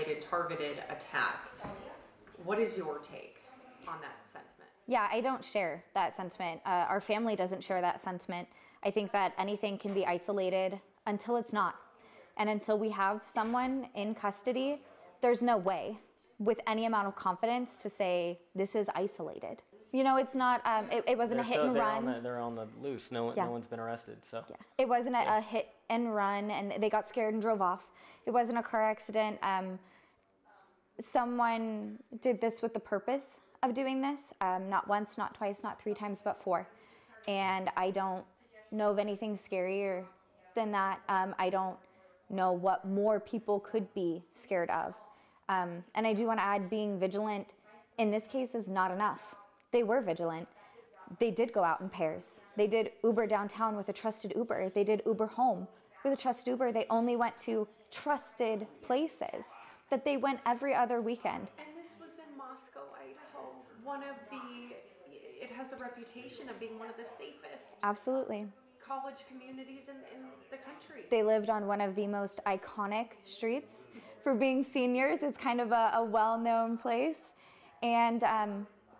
isolated, targeted attack. What is your take on that sentiment? Yeah, I don't share that sentiment. Our family doesn't share that sentiment. I think that anything can be isolated until it's not. And until we have someone in custody, there's no way with any amount of confidence to say this is isolated. You know, it's not, it wasn't a hit and run. They're on the loose. No one's been arrested. So yeah. It wasn't a hit and run and they got scared and drove off. It wasn't a car accident. Someone did this with the purpose of doing this. Not once, not twice, not 3 times, but 4. And I don't know of anything scarier than that. I don't know what more people could be scared of. And I do want to add, being vigilant in this case is not enough. They were vigilant. They did go out in pairs. They did Uber downtown with a trusted Uber. They did Uber home with a trusted Uber. They only went to trusted places that they went every other weekend. And this was in Moscow, Idaho. It has a reputation of being one of the safest. Absolutely. College communities in the country. They lived on one of the most iconic streets for being seniors. It's kind of a well-known place. And,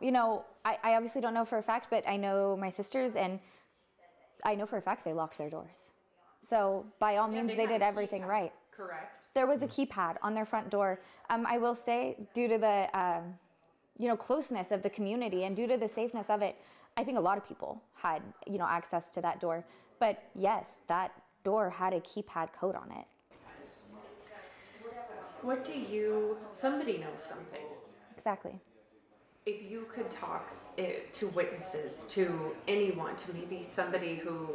you know, I obviously don't know for a fact, but I know my sisters, and I know for a fact they locked their doors. So by all means, they did everything right. Correct. There was a keypad on their front door. I will say, due to the, you know, closeness of the community and due to the safeness of it, I think a lot of people had, you know, access to that door. But yes, that door had a keypad code on it. Somebody knows something. Exactly. If you could talk to witnesses, to anyone, to maybe somebody who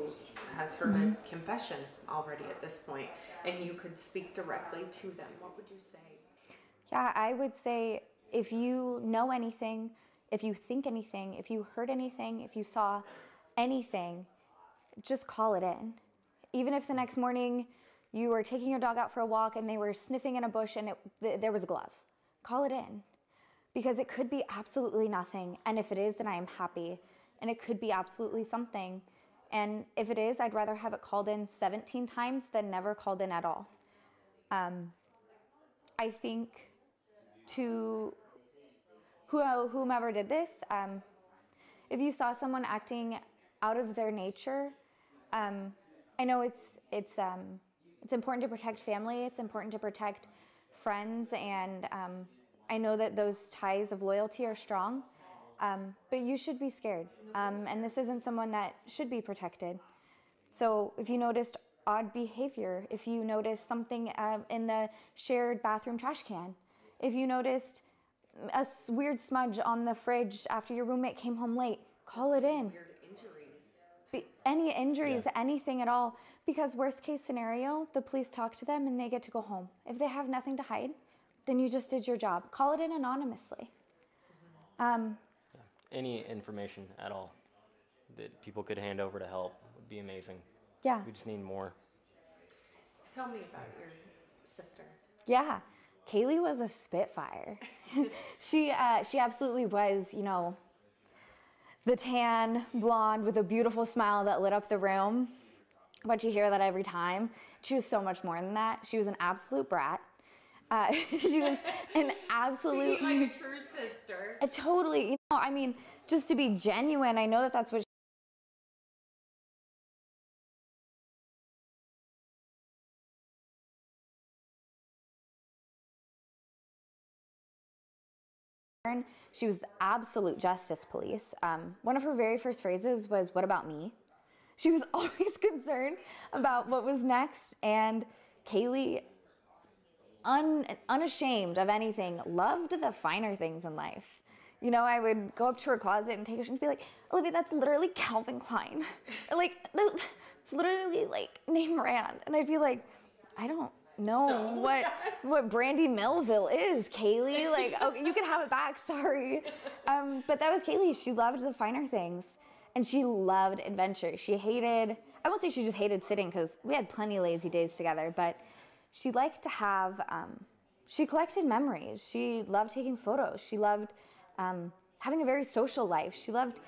has heard a confession already at this point, and you could speak directly to them, what would you say? Yeah, I would say if you know anything, if you think anything, if you heard anything, if you saw anything, just call it in. Even if the next morning you were taking your dog out for a walk and they were sniffing in a bush and there was a glove, call it in. Because it could be absolutely nothing. And if it is, then I am happy. And it could be absolutely something. And if it is, I'd rather have it called in 17 times than never called in at all. I think to whomever did this, if you saw someone acting out of their nature, I know it's important to protect family. It's important to protect friends, and I know that those ties of loyalty are strong, but you should be scared. And this isn't someone that should be protected. So if you noticed odd behavior, if you noticed something in the shared bathroom trash can, if you noticed a weird smudge on the fridge after your roommate came home late, call it in. Weird injuries. Any injuries, anything at all. Because worst case scenario, the police talk to them and they get to go home. If they have nothing to hide, then you just did your job. Call it in anonymously. Any information at all that people could hand over to help would be amazing. Yeah. We just need more. Tell me about your sister. Yeah. Kaylee was a spitfire. She absolutely was, you know, the tan blonde with a beautiful smile that lit up the room. But you hear that every time. She was so much more than that. She was an absolute brat. She was an absolute... like a true sister. Totally. You know, I mean, just to be genuine, I know that that's what she was the absolute justice police. One of her very first phrases was, "What about me?" She was always concerned about what was next. And Kaylee, unashamed of anything, loved the finer things in life. You know, I would go up to her closet and take her and be like, "Olivia, that's literally Calvin Klein." Like, it's literally like name brand. And I'd be like, "I don't know what Brandy Melville is, Kaylee. Like, okay, you can have it back, sorry." But that was Kaylee. She loved the finer things. And she loved adventure. She hated, I won't say she just hated sitting, because we had plenty of lazy days together, but she liked to have, she collected memories. She loved taking photos. She loved having a very social life. She loved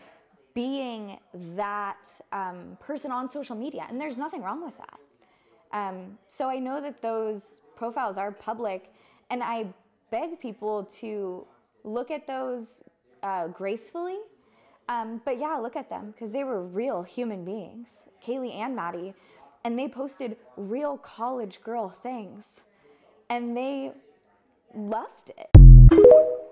being that person on social media, and there's nothing wrong with that. So I know that those profiles are public, And I beg people to look at those gracefully. But yeah, look at them, because they were real human beings, Kaylee and Maddie, and they posted real college girl things, and they loved it.